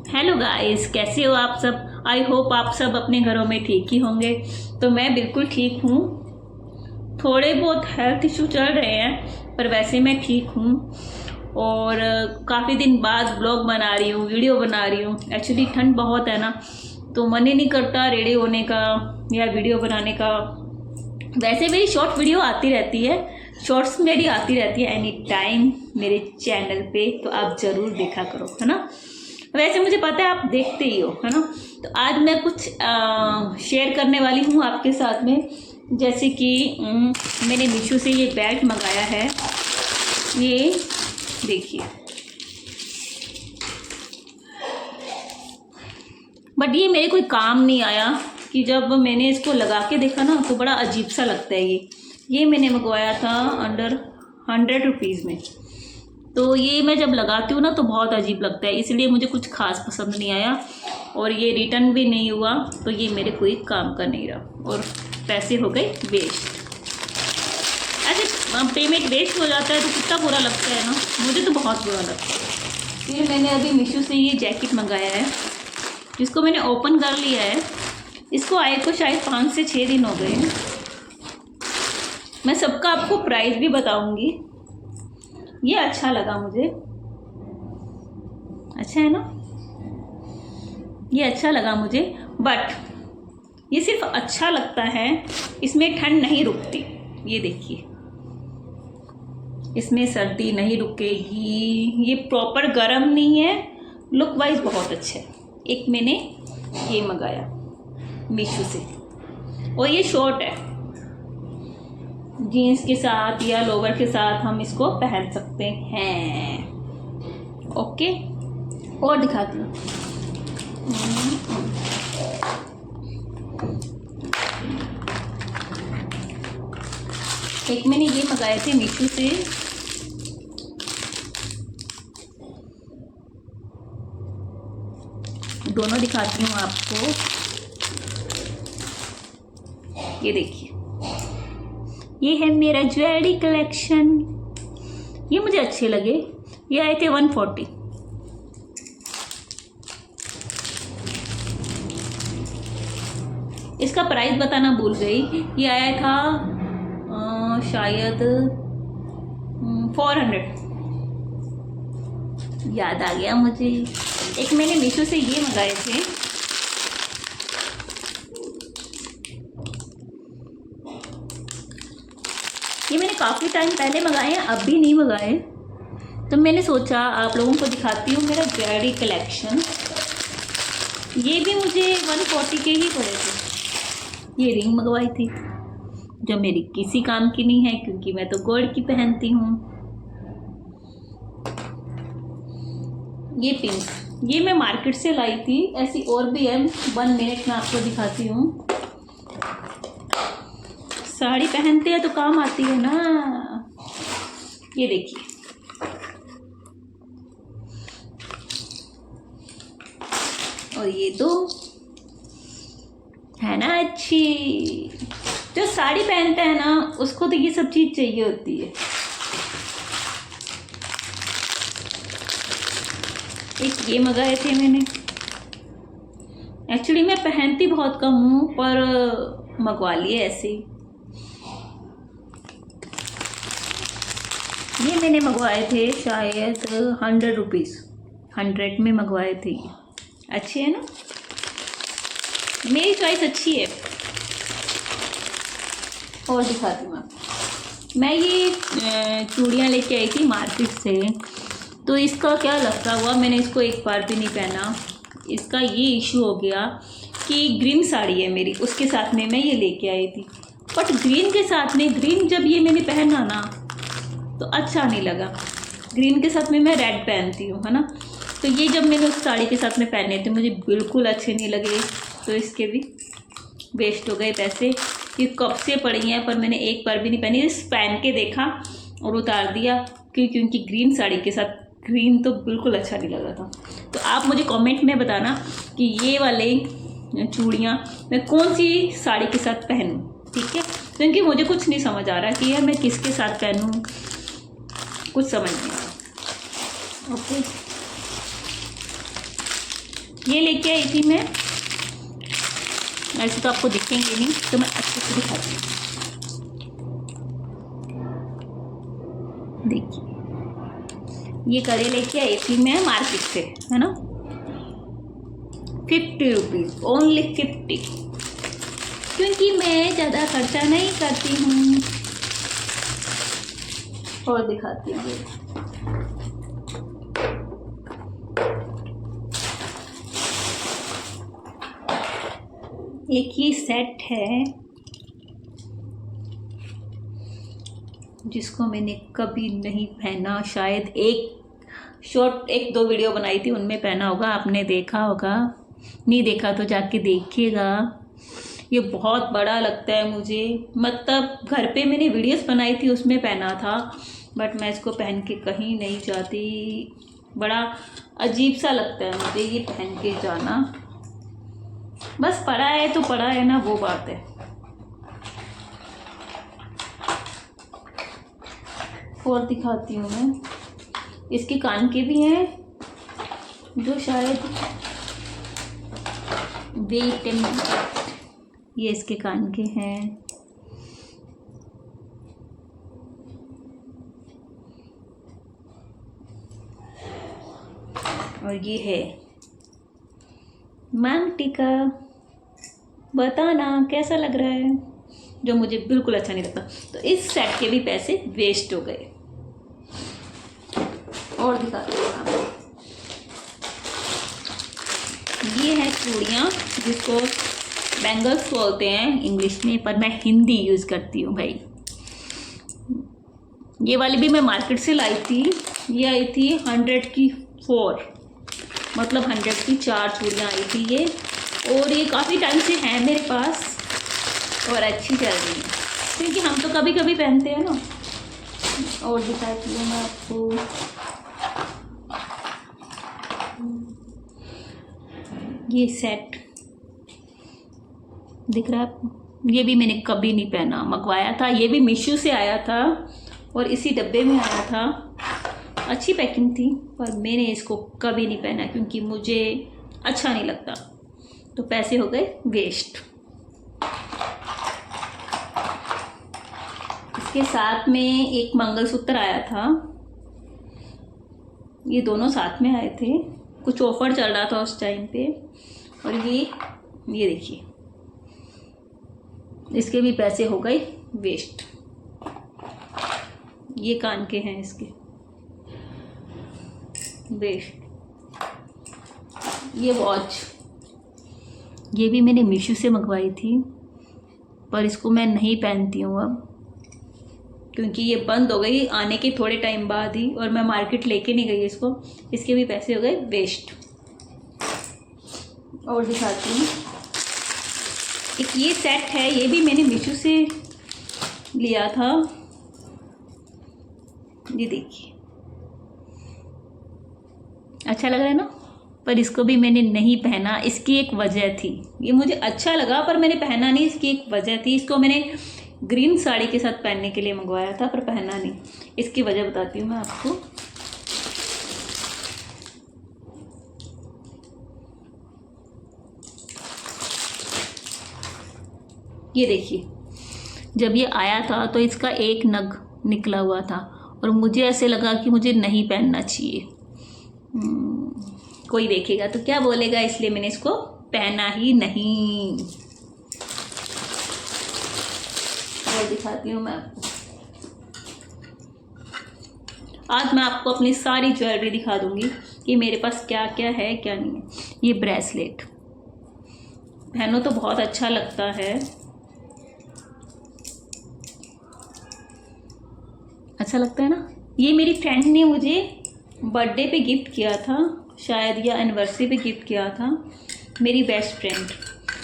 Hello guys, कैसे हो आप सब। आई होप आप सब अपने घरों में ठीक ही होंगे। तो मैं बिल्कुल ठीक हूँ। थोड़े बहुत हेल्थ इशू चल रहे हैं पर वैसे मैं ठीक हूँ। और काफ़ी दिन बाद ब्लॉग बना रही हूँ, वीडियो बना रही हूँ। एक्चुअली ठंड बहुत है ना, तो मन ही नहीं करता रेडी होने का या वीडियो बनाने का। वैसे मेरी शॉर्ट वीडियो आती रहती है, शॉर्ट्स मेरी आती रहती है एनी टाइम मेरे चैनल पे, तो आप ज़रूर देखा करो, है ना। वैसे मुझे पता है आप देखते ही हो, है ना। तो आज मैं कुछ शेयर करने वाली हूँ आपके साथ में। जैसे कि मैंने मीशो से ये बेल्ट मंगाया है, ये देखिए। बट ये मेरे कोई काम नहीं आया कि जब मैंने इसको लगा के देखा ना तो बड़ा अजीब सा लगता है। ये मैंने मंगवाया था अंडर 100 रुपीज़ में। तो ये मैं जब लगाती हूँ ना तो बहुत अजीब लगता है, इसलिए मुझे कुछ खास पसंद नहीं आया और ये रिटर्न भी नहीं हुआ। तो ये मेरे कोई काम का नहीं रहा और पैसे हो गए वेस्ट। ऐसे पेमेंट वेस्ट हो जाता है तो कितना बुरा लगता है ना, मुझे तो बहुत बुरा लगता है। फिर मैंने अभी मीशो से ये जैकेट मंगाया है, जिसको मैंने ओपन कर लिया है। इसको आए को शायद 5 से 6 दिन हो गए हैं। मैं सबका आपको प्राइस भी बताऊंगी। ये अच्छा लगा मुझे, अच्छा है ना, ये अच्छा लगा मुझे। बट ये सिर्फ अच्छा लगता है, इसमें ठंड नहीं रुकती। ये देखिए, इसमें सर्दी नहीं रुकेगी। ये प्रॉपर गर्म नहीं है, लुक वाइज बहुत अच्छा है। एक मैंने ये मंगाया मीशो से और ये शॉर्ट है, जीन्स के साथ या लोवर के साथ हम इसको पहन सकते हैं। ओके, और दिखाती हूँ। एक मैंने ये मंगाए थे मीशो से, दोनों दिखाती हूँ आपको। ये देखिए, ये है मेरा ज्वेलरी कलेक्शन। ये मुझे अच्छे लगे, ये आए थे 140। इसका प्राइस बताना भूल गई, ये आया था शायद 400। याद आ गया मुझे। एक मैंने मीशो से ये मंगाए थे, ये मैंने काफ़ी टाइम पहले मंगाए हैं, अब भी नहीं मंगाए। तो मैंने सोचा आप लोगों को दिखाती हूँ मेरा ज्वेलरी कलेक्शन। ये भी मुझे 140 के ही पड़े थे। ये रिंग मंगवाई थी जो मेरी किसी काम की नहीं है, क्योंकि मैं तो गोल्ड की पहनती हूँ। ये पिंक, ये मैं मार्केट से लाई थी। ऐसी और भी है, 1 मिनट में आपको दिखाती हूँ। साड़ी पहनते हैं तो काम आती है ना। ये देखिए, और ये दो है ना अच्छी। जो साड़ी पहनता है ना उसको तो ये सब चीज चाहिए होती है। एक ये मंगाए थे मैंने। एक्चुअली मैं पहनती बहुत कम हूँ पर मंगवा लिए ऐसे ही। ये मैंने मंगवाए थे शायद 100 रुपीज़, 100 में मंगवाए थे। ये अच्छे है ना, मेरी चॉइस अच्छी है। और दिखाती हूँ आपको। मैं ये चूड़ियाँ लेके आई थी मार्केट से, तो इसका क्या लगता हुआ, मैंने इसको एक बार भी नहीं पहना। इसका ये इशू हो गया कि ग्रीन साड़ी है मेरी, उसके साथ में मैं ये लेके आई थी। बट ग्रीन के साथ में, ग्रीन जब ये मैंने पहना ना तो अच्छा नहीं लगा। ग्रीन के साथ में मैं रेड पहनती हूँ, है ना। तो ये जब मैंने उस साड़ी के साथ में पहने थे मुझे बिल्कुल अच्छे नहीं लगे, तो इसके भी वेस्ट हो गए पैसे। ये कब से पड़ी हैं पर मैंने एक बार भी नहीं पहनी। इस पहन के देखा और उतार दिया, क्योंकि ग्रीन साड़ी के साथ ग्रीन तो बिल्कुल अच्छा नहीं लगा था। तो आप मुझे कमेंट में बताना कि ये वाले चूड़ियाँ मैं कौन सी साड़ी के साथ पहनूँ, ठीक है। क्योंकि मुझे कुछ नहीं समझ आ रहा कि यार मैं किसके साथ पहनूँ, कुछ समझ नहीं आ रहा। ओके, ये लेके आई थी मैं, ऐसे तो आपको दिखेंगे नहीं तो मैं अच्छे से दिखाती हूँ। देखिए ये कड़े लेके आई थी मैं मार्केट से, है ना, 50 रुपीज़, ओनली 50, क्योंकि मैं ज़्यादा खर्चा नहीं करती हूँ। और दिखाती हूँ, एक ही सेट है जिसको मैंने कभी नहीं पहना, शायद एक दो वीडियो बनाई थी उनमें पहना होगा, आपने देखा होगा, नहीं देखा तो जाके देखिएगा। ये बहुत बड़ा लगता है मुझे, मतलब घर पे मैंने वीडियोस बनाई थी उसमें पहना था, बट मैं इसको पहन के कहीं नहीं जाती, बड़ा अजीब सा लगता है मुझे ये पहन के जाना। बस पड़ा है तो पड़ा है ना, वो बात है। और दिखाती हूँ मैं, इसके कान के भी हैं जो शायद वेट एंड, ये इसके कान के हैं, और ये है मांग टीका। बताना कैसा लग रहा है, जो मुझे बिल्कुल अच्छा नहीं लगता। तो इस सेट के भी पैसे वेस्ट हो गए। और दिखाती हूँ आपको, ये है चूड़ियाँ, जिसको बैंगल्स बोलते हैं इंग्लिश में, पर मैं हिंदी यूज़ करती हूँ भाई। ये वाली भी मैं मार्केट से लाई थी, ये आई थी 100 की 4, मतलब 100 की 4 चूड़ियाँ आई थी ये, और ये काफ़ी टाइम से है मेरे पास और अच्छी चल रही है, क्योंकि हम तो कभी कभी पहनते हैं ना। और दिखाती हूँ मैं आपको, ये सेट दिख रहा है आपको, ये भी मैंने कभी नहीं पहना, मंगवाया था, ये भी मीशो से आया था और इसी डब्बे में आया था, अच्छी पैकिंग थी, पर मैंने इसको कभी नहीं पहना क्योंकि मुझे अच्छा नहीं लगता, तो पैसे हो गए वेस्ट। इसके साथ में एक मंगलसूत्र आया था, ये दोनों साथ में आए थे, कुछ ऑफर चल रहा था उस टाइम पे। और ये देखिए, इसके भी पैसे हो गए वेस्ट, ये कान के हैं इसके, वेस्ट। ये वॉच, ये भी मैंने मीशो से मंगवाई थी, पर इसको मैं नहीं पहनती हूँ अब, क्योंकि ये बंद हो गई आने के थोड़े टाइम बाद ही, और मैं मार्केट लेके नहीं गई इसको, इसके भी पैसे हो गए वेस्ट। और दिखाती हूँ, एक ये सेट है, ये भी मैंने मीशो से लिया था, ये देखिए, अच्छा लग रहा है ना, पर इसको भी मैंने नहीं पहना। इसकी एक वजह थी, ये मुझे अच्छा लगा पर मैंने पहना नहीं, इसकी एक वजह थी। इसको मैंने ग्रीन साड़ी के साथ पहनने के लिए मंगवाया था पर पहना नहीं, इसकी वजह बताती हूँ मैं आपको। ये देखिए, जब ये आया था तो इसका एक नग निकला हुआ था और मुझे ऐसे लगा कि मुझे नहीं पहनना चाहिए, कोई देखेगा तो क्या बोलेगा, इसलिए मैंने इसको पहना ही नहीं। और दिखाती हूँ मैं आपको, आज मैं आपको अपनी सारी ज्वेलरी दिखा दूंगी कि मेरे पास क्या क्या है क्या नहीं है। ये ब्रेसलेट पहनो तो बहुत अच्छा लगता है, अच्छा लगता है ना। ये मेरी फ्रेंड ने मुझे बर्थडे पे गिफ्ट किया था शायद, या एनिवर्सरी पे गिफ्ट किया था, मेरी बेस्ट फ्रेंड,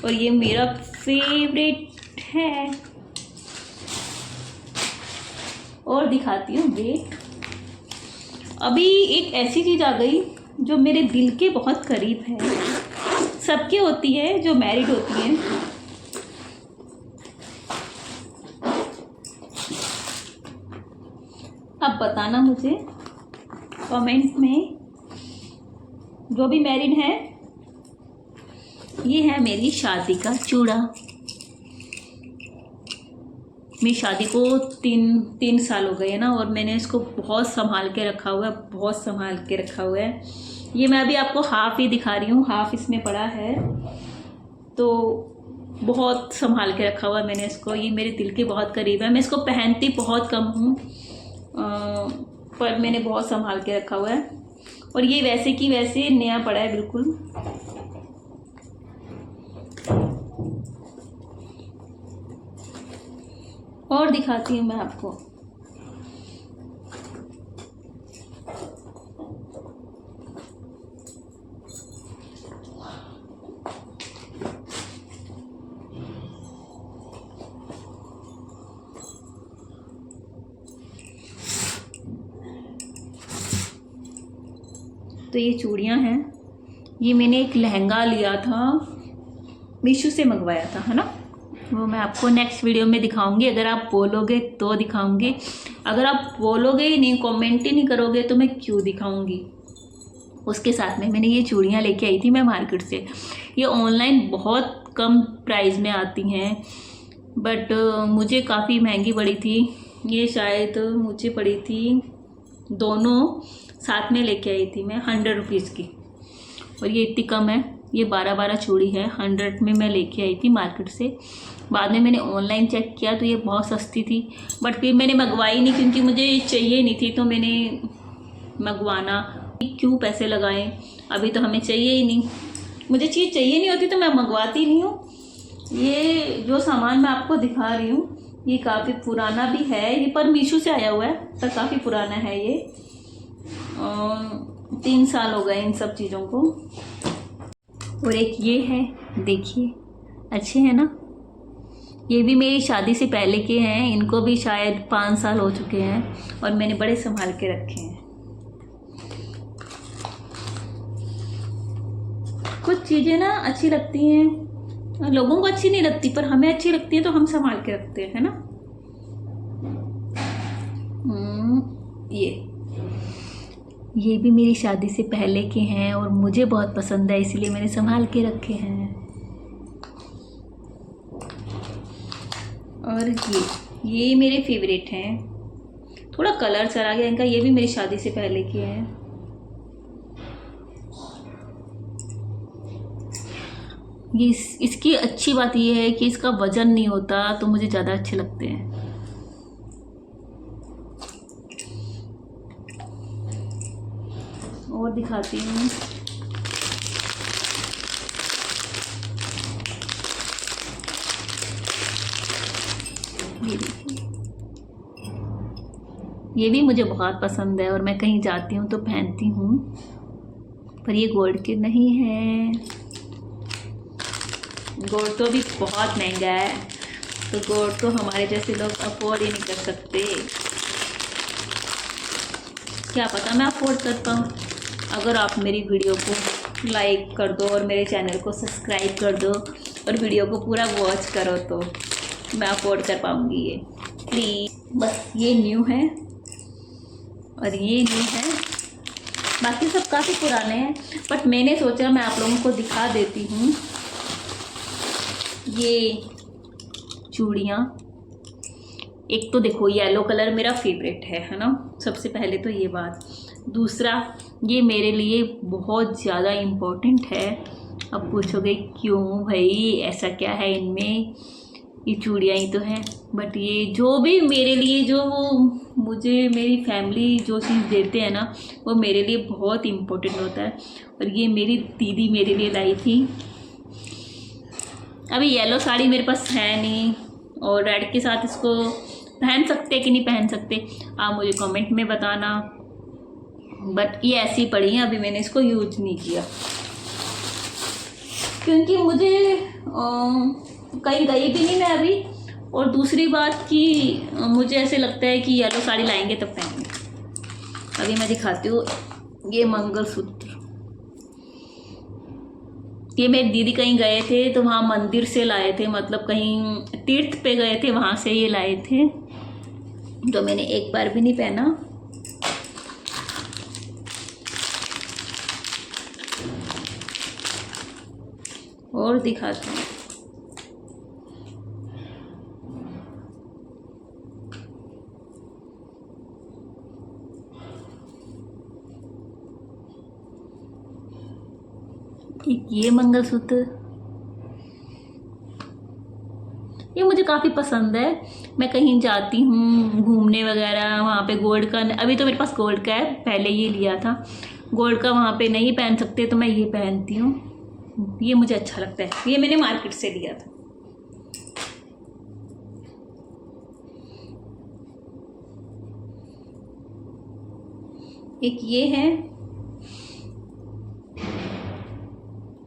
और ये मेरा फेवरेट है। और दिखाती हूँ वेट, अभी एक ऐसी चीज़ आ गई जो मेरे दिल के बहुत करीब है, सबके होती है जो मैरिड होती हैं। अब बताना मुझे कमेंट में, जो भी मैरिड हैं ये है मेरी शादी का चूड़ा। मेरी शादी को तीन साल हो गए ना, और मैंने इसको बहुत संभाल के रखा हुआ है, बहुत संभाल के रखा हुआ है। ये मैं अभी आपको हाफ ही दिखा रही हूँ, हाफ इसमें पड़ा है, तो बहुत संभाल के रखा हुआ है मैंने इसको। ये मेरे दिल के बहुत करीब है। मैं इसको पहनती बहुत कम हूँ, पर मैंने बहुत संभाल के रखा हुआ है। और ये वैसे की वैसे नया पड़ा है बिल्कुल। और दिखाती हूँ मैं आपको। तो ये चूड़ियाँ हैं। ये मैंने एक लहंगा लिया था, मीशो से मंगवाया था, है ना। वो मैं आपको नेक्स्ट वीडियो में दिखाऊंगी। अगर आप बोलोगे तो दिखाऊंगी, अगर आप बोलोगे ही नहीं, कमेंट ही नहीं करोगे, तो मैं क्यों दिखाऊंगी। उसके साथ में मैंने ये चूड़ियाँ लेके आई थी मैं मार्केट से। ये ऑनलाइन बहुत कम प्राइस में आती हैं, बट मुझे काफ़ी महंगी पड़ी थी। ये शायद मुझे पड़ी थी, दोनों साथ में लेके आई थी मैं 100 रुपीज़ की, और ये इतनी कम है। ये 12 चूड़ी है, 100 में मैं लेके आई थी मार्केट से। बाद में मैंने ऑनलाइन चेक किया तो ये बहुत सस्ती थी, बट फिर मैंने मंगवाई नहीं, क्योंकि मुझे चाहिए नहीं थी। तो मैंने मंगवाना क्यों, पैसे लगाएं, अभी तो हमें चाहिए ही नहीं। मुझे चीज़ चाहिए नहीं होती तो मैं मंगवाती नहीं हूँ। ये जो सामान मैं आपको दिखा रही हूँ, ये काफ़ी पुराना भी है, ये पर मीशो से आया हुआ है, पर काफ़ी पुराना है ये। 3 साल हो गए इन सब चीज़ों को। और एक ये है, देखिए, अच्छे हैं ना। ये भी मेरी शादी से पहले के हैं, इनको भी शायद 5 साल हो चुके हैं, और मैंने बड़े संभाल के रखे हैं। कुछ चीज़ें ना अच्छी लगती हैं, लोगों को अच्छी नहीं लगती, पर हमें अच्छी लगती है तो हम संभाल के रखते हैं, है ना। ये भी मेरी शादी से पहले के हैं, और मुझे बहुत पसंद है, इसलिए मैंने संभाल के रखे हैं। और ये मेरे फेवरेट हैं। थोड़ा कलर चला गया इनका, ये भी मेरी शादी से पहले के हैं। ये इसकी अच्छी बात ये है कि इसका वजन नहीं होता, तो मुझे ज़्यादा अच्छे लगते हैं। और दिखाती हूँ। ये देखिए, ये भी मुझे बहुत पसंद है, और मैं कहीं जाती हूँ तो पहनती हूँ, पर ये गोल्ड के नहीं है। गोल्ड तो अभी बहुत महंगा है, तो गोल्ड तो हमारे जैसे लोग अफोर्ड ही नहीं कर सकते। क्या पता मैं अफोर्ड कर पाऊँ। अगर आप मेरी वीडियो को लाइक कर दो और मेरे चैनल को सब्सक्राइब कर दो और वीडियो को पूरा वॉच करो, तो मैं अफोर्ड कर पाऊँगी ये, प्लीज़। बस ये न्यू है और ये न्यू है, बाकी सब काफ़ी पुराने हैं, बट मैंने सोचा मैं आप लोगों को दिखा देती हूँ। ये चूड़ियाँ, एक तो देखो येलो कलर मेरा फेवरेट है ना, सबसे पहले तो ये बात। दूसरा, ये मेरे लिए बहुत ज़्यादा इम्पोर्टेंट है। अब पूछोगे क्यों भाई, ऐसा क्या है इनमें, ये चूड़ियाँ ही तो हैं, बट ये जो भी मेरे लिए, जो मुझे मेरी फैमिली जो चीज़ देते हैं ना, वो मेरे लिए बहुत इम्पोर्टेंट होता है। और ये मेरी दीदी मेरे लिए लाई थी। अभी येलो साड़ी मेरे पास है नहीं, और रेड के साथ इसको पहन सकते कि नहीं पहन सकते, आप मुझे कमेंट में बताना। बट ये ऐसी पड़ी है, अभी मैंने इसको यूज नहीं किया, क्योंकि मुझे कहीं गई भी नहीं मैं अभी। और दूसरी बात कि मुझे ऐसे लगता है कि येलो साड़ी लाएंगे तब पहनेंगे। अभी मैं दिखाती हूँ ये मंगलसूत्र। ये मेरी दीदी कहीं गए थे तो वहाँ मंदिर से लाए थे, मतलब कहीं तीर्थ पे गए थे, वहाँ से ये लाए थे, जो मैंने एक बार भी नहीं पहना। और दिखाते हैं। एक ये मंगलसूत्र, ये मुझे काफ़ी पसंद है। मैं कहीं जाती हूँ घूमने वगैरह, वहाँ पे गोल्ड का, अभी तो मेरे पास गोल्ड का है, पहले ये लिया था गोल्ड का, वहाँ पे नहीं पहन सकते तो मैं ये पहनती हूँ। ये मुझे अच्छा लगता है, ये मैंने मार्केट से लिया था। एक ये है,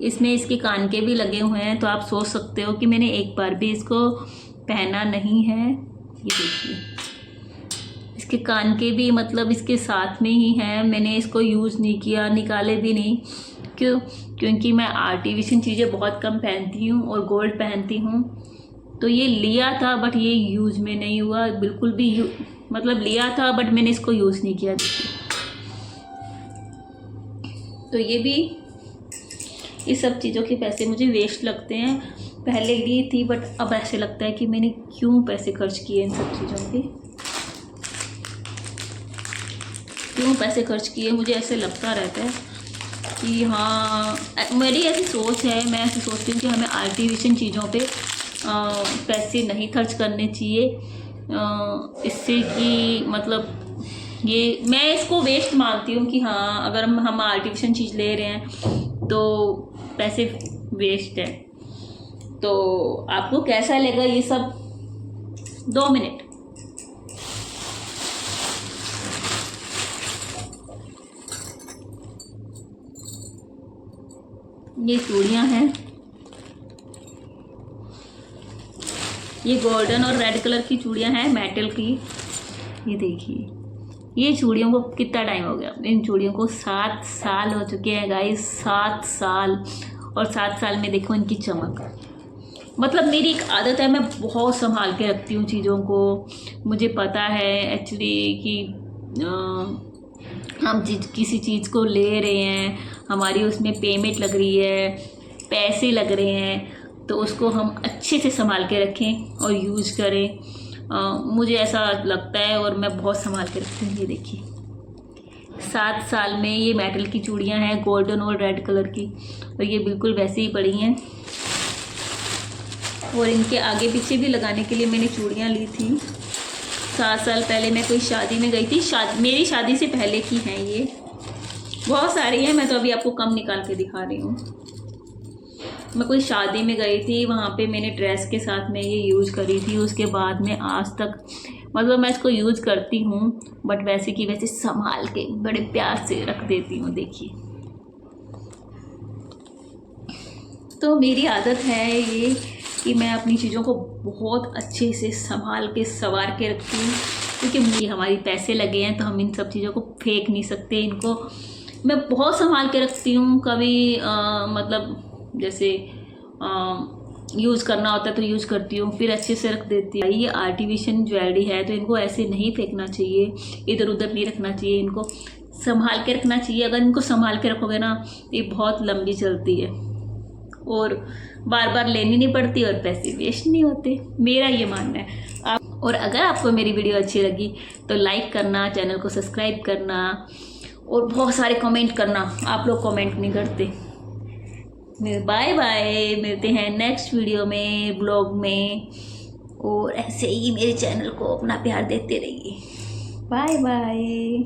इसमें इसके कान के भी लगे हुए हैं, तो आप सोच सकते हो कि मैंने एक बार भी इसको पहना नहीं है। ये देखिए, इसके कान के भी मतलब इसके साथ में ही हैं, मैंने इसको यूज़ नहीं किया, निकाले भी नहीं। क्योंकि मैं आर्टिफिशियल चीज़ें बहुत कम पहनती हूँ और गोल्ड पहनती हूँ। तो ये लिया था बट ये यूज़ में नहीं हुआ बिल्कुल भी। मतलब लिया था बट मैंने इसको यूज़ नहीं किया। तो ये भी, इस सब चीज़ों के पैसे मुझे वेस्ट लगते हैं। पहले ली थी बट अब ऐसे लगता है कि मैंने क्यों पैसे खर्च किए इन सब चीज़ों पे, क्यों पैसे खर्च किए। मुझे ऐसे लगता रहता है कि हाँ, मेरी ऐसी सोच है, मैं ऐसे सोचती हूँ कि हमें आर्टिफिशियल चीज़ों पे पैसे नहीं खर्च करने चाहिए। इससे कि मतलब ये, मैं इसको वेस्ट मानती हूँ कि हाँ, अगर हम आर्टिफिशियल चीज़ ले रहे हैं तो पैसे वेस्ट है। तो आपको कैसा लगा ये सब? 2 मिनट। ये चूड़ियाँ हैं, ये गोल्डन और रेड कलर की चूड़ियाँ हैं, मेटल की। ये देखिए, ये चूड़ियों को कितना टाइम हो गया, इन चूड़ियों को 7 साल हो चुके हैं गाइस, 7 साल। और 7 साल में देखो इनकी चमक। मतलब मेरी एक आदत है, मैं बहुत संभाल के रखती हूँ चीज़ों को। मुझे पता है एक्चुअली कि हम किसी चीज़ को ले रहे हैं, हमारी उसमें पेमेंट लग रही है, पैसे लग रहे हैं, तो उसको हम अच्छे से संभाल के रखें और यूज़ करें। मुझे ऐसा लगता है और मैं बहुत संभाल के रखती हूँ। ये देखिए, 7 साल में ये मेटल की चूड़ियाँ हैं, गोल्डन और रेड कलर की, और ये बिल्कुल वैसे ही पड़ी हैं। और इनके आगे पीछे भी लगाने के लिए मैंने चूड़ियाँ ली थी। 7 साल पहले मैं कोई शादी में गई थी, मेरी शादी से पहले की हैं ये। बहुत सारी हैं, मैं तो अभी आपको कम निकाल के दिखा रही हूँ। मैं कोई शादी में गई थी, वहाँ पे मैंने ड्रेस के साथ में ये यूज़ करी थी। उसके बाद में आज तक मतलब मैं इसको यूज़ करती हूँ बट वैसे की वैसे संभाल के बड़े प्यार से रख देती हूँ। देखिए, तो मेरी आदत है ये कि मैं अपनी चीज़ों को बहुत अच्छे से संभाल के संवार के रखती हूँ, क्योंकि हमारी पैसे लगे हैं तो हम इन सब चीज़ों को फेंक नहीं सकते। इनको मैं बहुत संभाल के रखती हूँ। कभी मतलब जैसे यूज़ करना होता है तो यूज़ करती हूँ, फिर अच्छे से रख देती हूँ। ये आर्टिफिशियल ज्वेलरी है तो इनको ऐसे नहीं फेंकना चाहिए, इधर उधर नहीं रखना चाहिए, इनको संभाल के रखना चाहिए। अगर इनको संभाल के रखोगे ना, ये बहुत लंबी चलती है और बार बार लेनी नहीं पड़ती और पैसे वेस्ट नहीं होते, मेरा ये मानना है। और अगर आपको मेरी वीडियो अच्छी लगी तो लाइक करना, चैनल को सब्सक्राइब करना और बहुत सारे कमेंट करना। आप लोग कमेंट नहीं करते। बाय बाय, मिलते हैं नेक्स्ट वीडियो में, ब्लॉग में, और ऐसे ही मेरे चैनल को अपना प्यार देते रहिए। Bye bye.